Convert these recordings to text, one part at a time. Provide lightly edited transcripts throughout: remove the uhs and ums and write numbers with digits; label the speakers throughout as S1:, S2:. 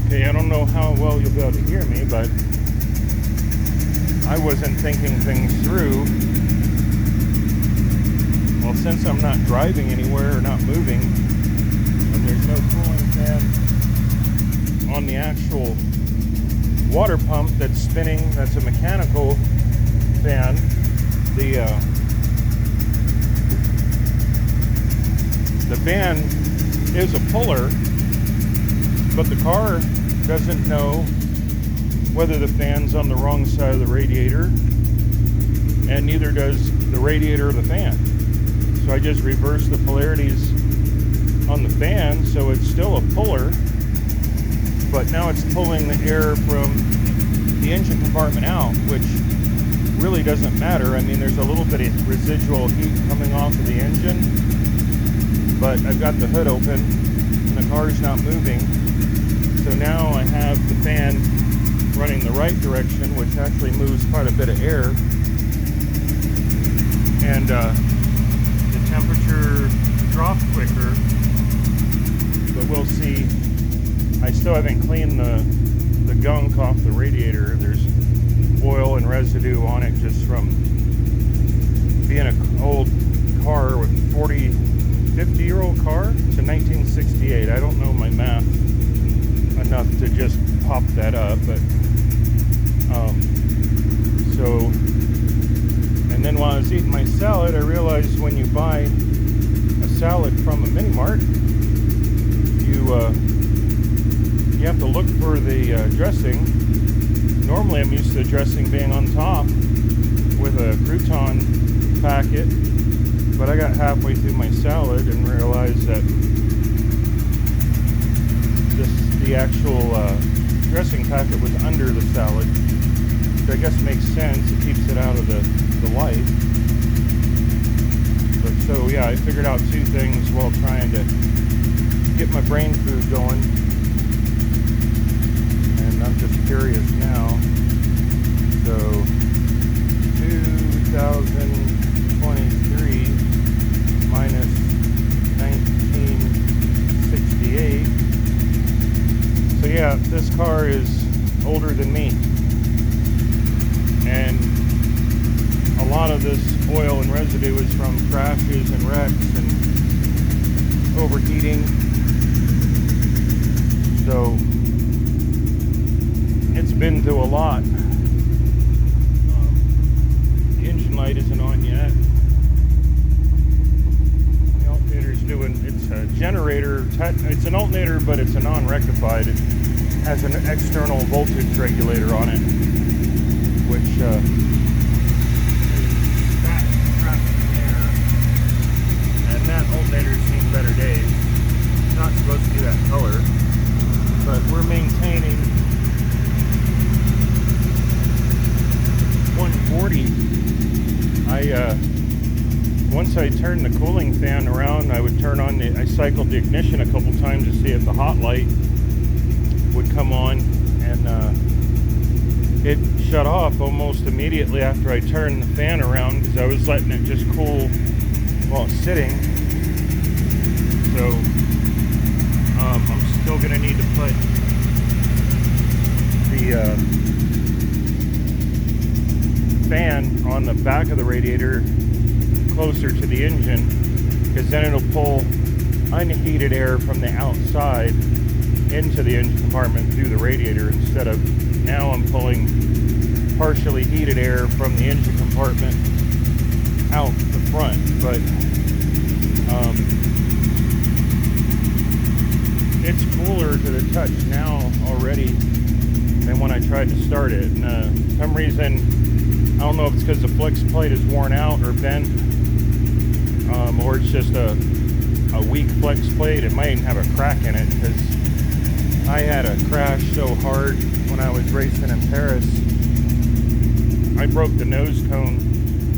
S1: Okay, I don't know how well you'll be able to hear me, but I wasn't thinking things through. Well, since I'm not driving anywhere or not moving, and there's no cooling fan on the actual water pump that's spinning, that's a mechanical fan, the fan is a puller, but the car doesn't know whether the fan's on the wrong side of the radiator, and neither does the radiator or the fan. So I just reversed the polarities on the fan, so it's still a puller, but now it's pulling the air from the engine compartment out, which really doesn't matter. I mean, there's a little bit of residual heat coming off of the engine, but I've got the hood open and the car's not moving. So now I have the fan running the right direction, which actually moves quite a bit of air. And the temperature dropped quicker, but we'll see. I still haven't cleaned the gunk off the radiator. There's oil and residue on it just from being an old car with 50-year-old car. It's a 1968. I don't know my math enough to just pop that up, but so, and then while I was eating my salad, I realized when you buy a salad from a mini mart, you have to look for the dressing. Normally I'm used to the dressing being on top with a crouton packet, but I got halfway through my salad and realized that the actual dressing packet was under the salad. So I guess it makes sense. It keeps it out of the light. But so yeah, I figured out two things while trying to get my brain food going. And I'm just curious now. So 2023 minus 1968. So yeah, this car is older than me, and a lot of this oil and residue is from crashes and wrecks and overheating. So it's been through a lot. The engine light isn't on yet. The alternator's doing, it's a generator, it's an alternator, but it's a non-rectified. It has an external voltage regulator on it, which that traps the air, and that alternator's seen better days. It's not supposed to be that color, but we're maintaining 140. Once I turned the cooling fan around, I would turn on I cycled the ignition a couple times to see if the hot light would come on, and it shut off almost immediately after I turned the fan around, because I was letting it just cool while it's sitting. So I'm still going to need to put the fan on the back of the radiator closer to the engine, because then it'll pull unheated air from the outside into the engine compartment through the radiator, instead of now I'm pulling partially heated air from the engine compartment out the front. But it's cooler to the touch now already than when I tried to start it. And for some reason, I don't know if it's because the flex plate is worn out or bent, or it's just a weak flex plate. It might even have a crack in it, because I had a crash so hard when I was racing in Paris. I broke the nose cone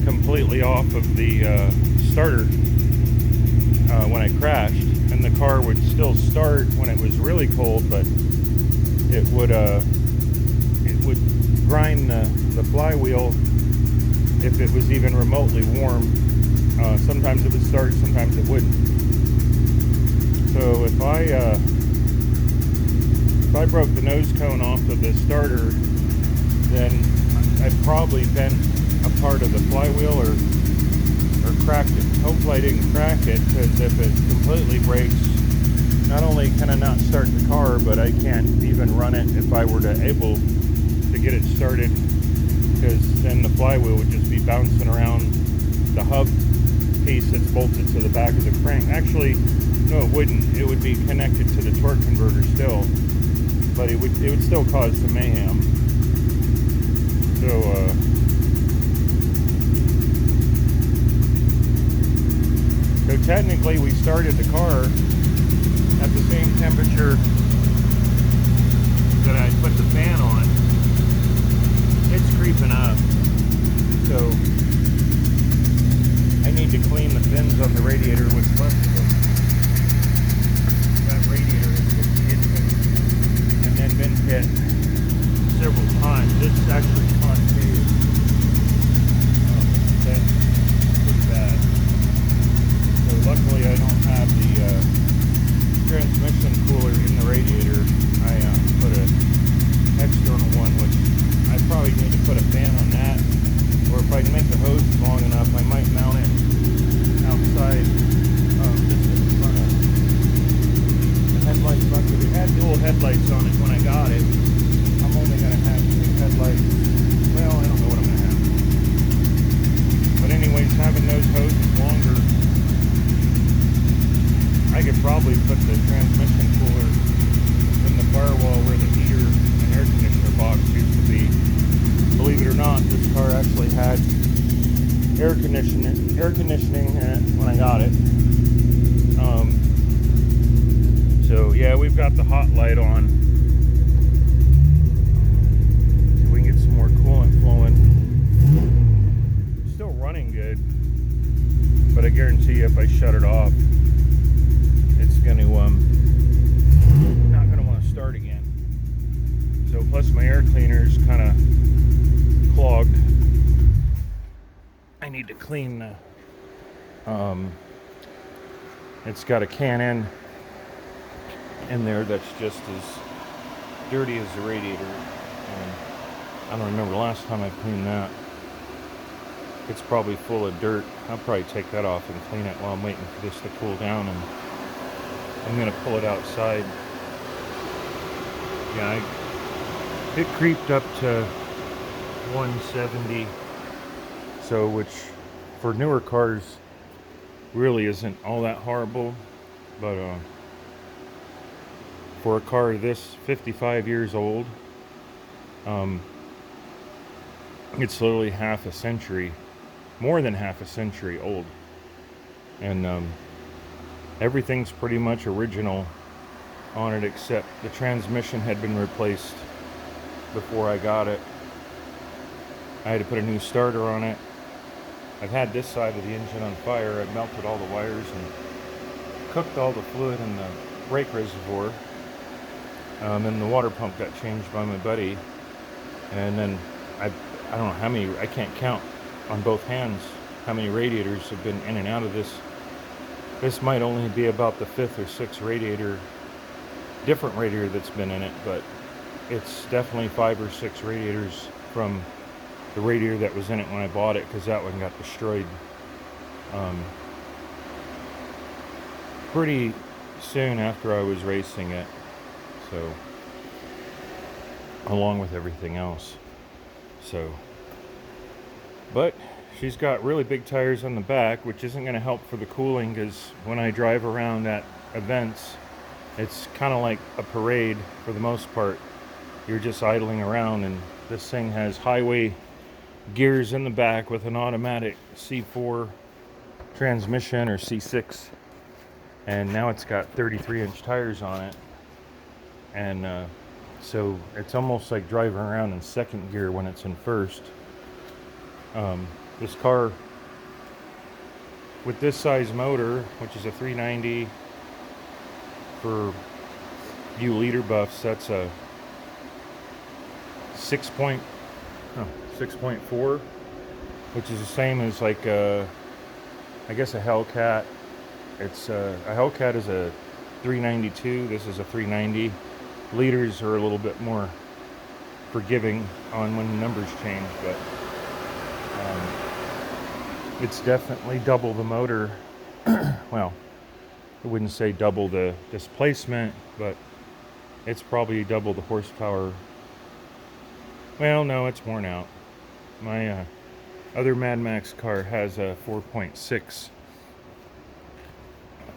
S1: completely off of the starter when I crashed, and the car would still start when it was really cold, but it would grind the flywheel if it was even remotely warm. Sometimes it would start, sometimes it wouldn't. So if I I broke the nose cone off of the starter, then I'd probably bent a part of the flywheel or cracked it. Hopefully I didn't crack it, because if it completely breaks, not only can I not start the car, but I can't even run it if I were to able to get it started, because then the flywheel would just be bouncing around the hub piece that's bolted to the back of the crank. Actually, no, it wouldn't. It would be connected to the torque converter still, but it would still cause some mayhem. So technically we started the car at the same temperature that I put the fan on. It's creeping up, so I need to clean the fins on the radiator with left of them. That radiator has hit and then been hit several times. It's actually concave. That's pretty bad. So luckily I don't have the transmission cooler in the radiator. I put an external one, which I probably need to put a fan on that, or if I can make the hose long enough, I might mount it outside, just in front of the headlight bucket. It had dual headlights on it when I got it. I'm only going to have 2 headlights. Well, I don't know what I'm going to have. But anyways, having those hoses longer, I could probably put the transmission cooler in the firewall where the heater and air conditioner box used to be. Believe it or not, this car actually had air conditioning when I got it. So yeah, we've got the hot light on. So we can get some more coolant flowing. Still running good, but I guarantee you if I shut it off, it's going to not going to want to start again. So plus my air cleaner's kind of clogged. I need to clean the it's got a can in there that's just as dirty as the radiator, and I don't remember the last time I cleaned that. It's probably full of dirt. I'll probably take that off and clean it while I'm waiting for this to cool down, and I'm going to pull it outside. Yeah, it creeped up to 170, so which for newer cars really isn't all that horrible, but for a car this 55 years old, it's literally half a century, more than half a century old, and everything's pretty much original on it, except the transmission had been replaced before I got it. I had to put a new starter on it. I've had this side of the engine on fire. I've melted all the wires and cooked all the fluid in the brake reservoir. And the water pump got changed by my buddy. And then I don't know how many, I can't count on both hands how many radiators have been in and out of this. This might only be about the 5th or 6th different radiator that's been in it, but it's definitely 5 or 6 radiators from the radiator that was in it when I bought it, because that one got destroyed pretty soon after I was racing it, so along with everything else. So, but she's got really big tires on the back, which isn't going to help for the cooling, because when I drive around at events, it's kind of like a parade for the most part. You're just idling around, and this thing has highway gears in the back with an automatic C4 transmission or C6, and now it's got 33-inch tires on it, and so it's almost like driving around in second gear when it's in first. This car with this size motor, which is a 390, for you leader buffs, that's a 6.4, which is the same as like I guess a Hellcat. It's a Hellcat is a 392. This is a 390. Liters are a little bit more forgiving on when the numbers change, but it's definitely double the motor. Well, I wouldn't say double the displacement, but it's probably double the horsepower. Well, no, it's worn out. My other Mad Max car has a 4.6,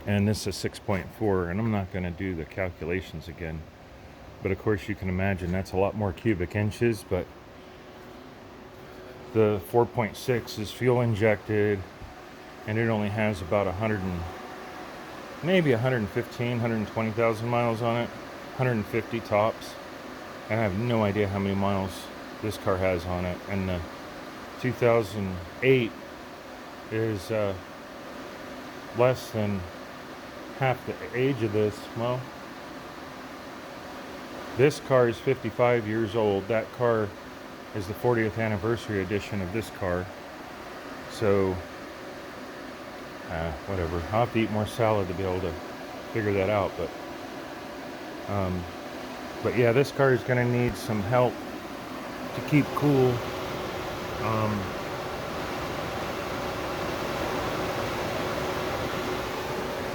S1: and this is 6.4, and I'm not going to do the calculations again. But of course, you can imagine that's a lot more cubic inches, but the 4.6 is fuel injected, and it only has about 115, 120,000 miles on it, 150 tops. And I have no idea how many miles this car has on it. And the 2008 is less than half the age of this. Well, this car is 55 years old. That car is the 40th anniversary edition of this car. So, whatever. I'll have to eat more salad to be able to figure that out. But yeah, this car is going to need some help to keep cool.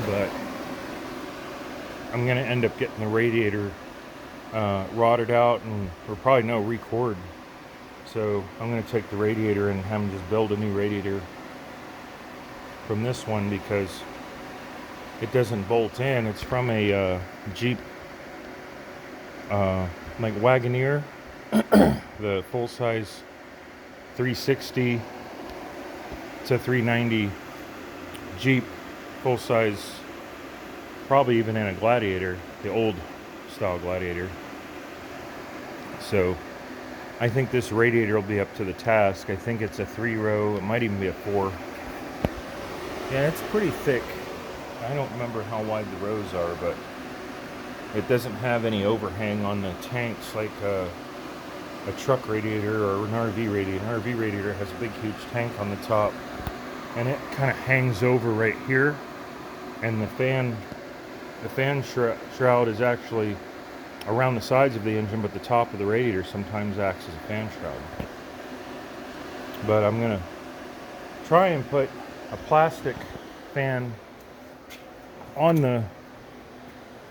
S1: But I'm going to end up getting the radiator rotted out, and or probably no record. So I'm going to take the radiator and have them just build a new radiator from this one, because it doesn't bolt in. It's from a Jeep like Wagoneer, the full-size 360 to 390 Jeep full-size, probably even in a Gladiator, the old style Gladiator. So I think this radiator will be up to the task. I think it's a 3-row, it might even be a 4. Yeah, it's pretty thick. I don't remember how wide the rows are, but it doesn't have any overhang on the tanks like a truck radiator or an RV radiator. An RV radiator has a big, huge tank on the top, and it kind of hangs over right here. And the fan shroud is actually around the sides of the engine, but the top of the radiator sometimes acts as a fan shroud. But I'm gonna try and put a plastic fan on the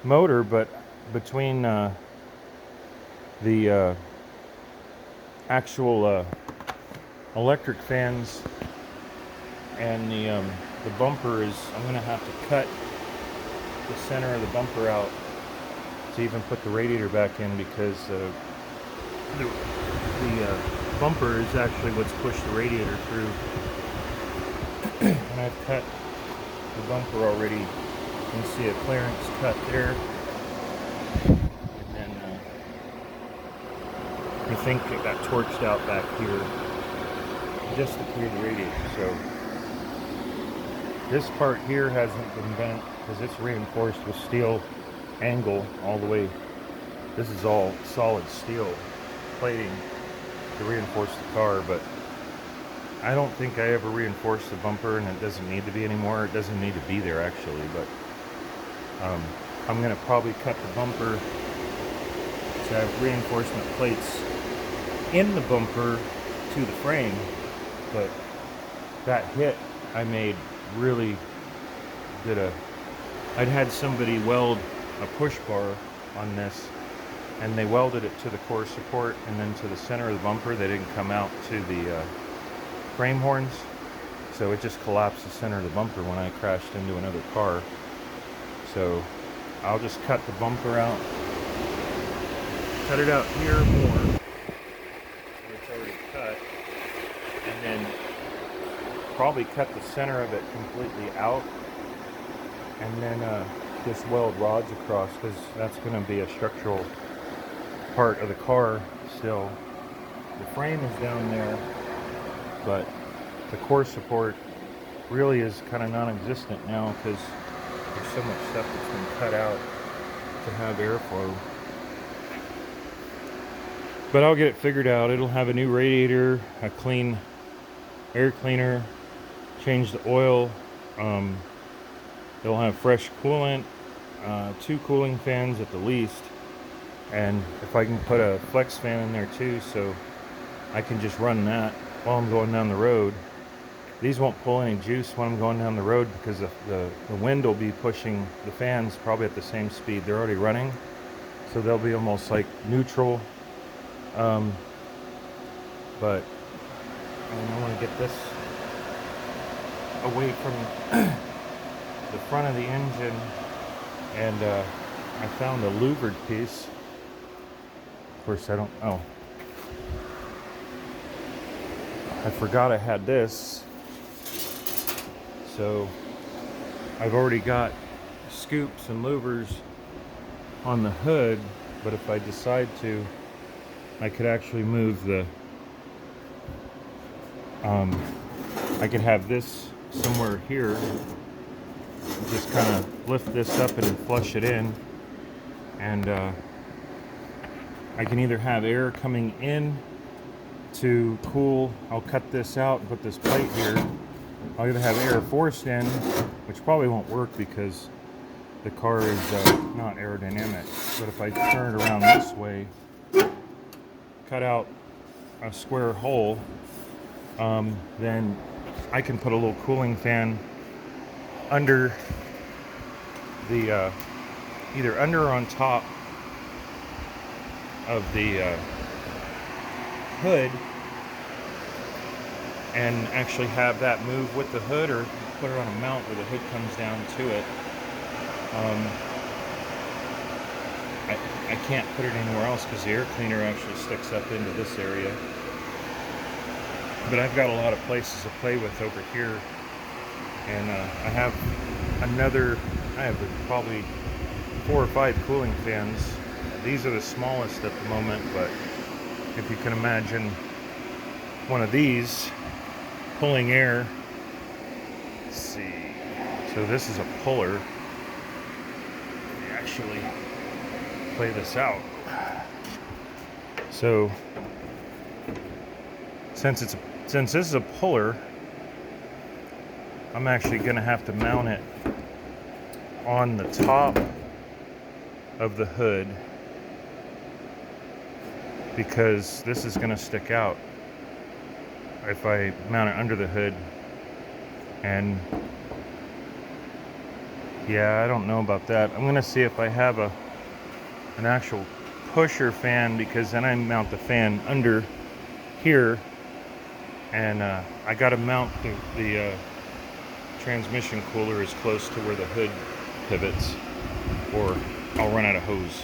S1: motor, but between the actual electric fans and the bumper is, I'm gonna have to cut the center of the bumper out to even put the radiator back in, because the bumper is actually what's pushed the radiator through. And I've cut the bumper already. You can see a clearance cut there. And then I think it got torched out back here just to clear the radiator. So this part here hasn't been bent because it's reinforced with steel angle all the way. This is all solid steel plating to reinforce the car, but I don't think I ever reinforced the bumper, and it doesn't need to be anymore. It doesn't need to be there actually, but I'm going to probably cut the bumper to have reinforcement plates in the bumper to the frame. But that hit I made really I'd had somebody weld a push bar on this, and they welded it to the core support and then to the center of the bumper. They didn't come out to the frame horns, so it just collapsed the center of the bumper when I crashed into another car. So I'll just cut the bumper out, cut it out here more, where it's already cut, and then probably cut the center of it completely out, and then just weld rods across, because that's going to be a structural part of the car still. The frame is down there, but the core support really is kind of non-existent now, because there's so much stuff that's been cut out to have airflow. But I'll get it figured out. It'll have a new radiator, a clean air cleaner, change the oil. It'll have fresh coolant, 2 cooling fans at the least, And if I can put a flex fan in there too, so I can just run that while I'm going down the road. These won't pull any juice when I'm going down the road because the wind will be pushing the fans probably at the same speed. They're already running, so they'll be almost like neutral. But I want to get this away from the front of the engine, and I found a louvered piece. Of course, I forgot I had this. So I've already got scoops and louvers on the hood, but if I decide to, I could actually move the, I could have this somewhere here, just kind of lift this up and flush it in, and I can either have air coming in to cool. I'll cut this out and put this plate here. I'll either have air forced in, which probably won't work because the car is not aerodynamic. But if I turn it around this way, cut out a square hole, then I can put a little cooling fan under the, either under or on top of the hood, and actually have that move with the hood, or put it on a mount where the hood comes down to it. I can't put it anywhere else because the air cleaner actually sticks up into this area. But I've got a lot of places to play with over here, and I have probably 4 or 5 cooling fans. These are the smallest at the moment, but if you can imagine one of these pulling air. Let's see. So this is a puller. Let me actually play this out. So since this is a puller, I'm actually going to have to mount it on the top of the hood, because this is going to stick out if I mount it under the hood. And yeah, I don't know about that. I'm going to see if I have an actual pusher fan, because then I mount the fan under here, and I got to mount the transmission cooler as close to where the hood pivots, or I'll run out of hose.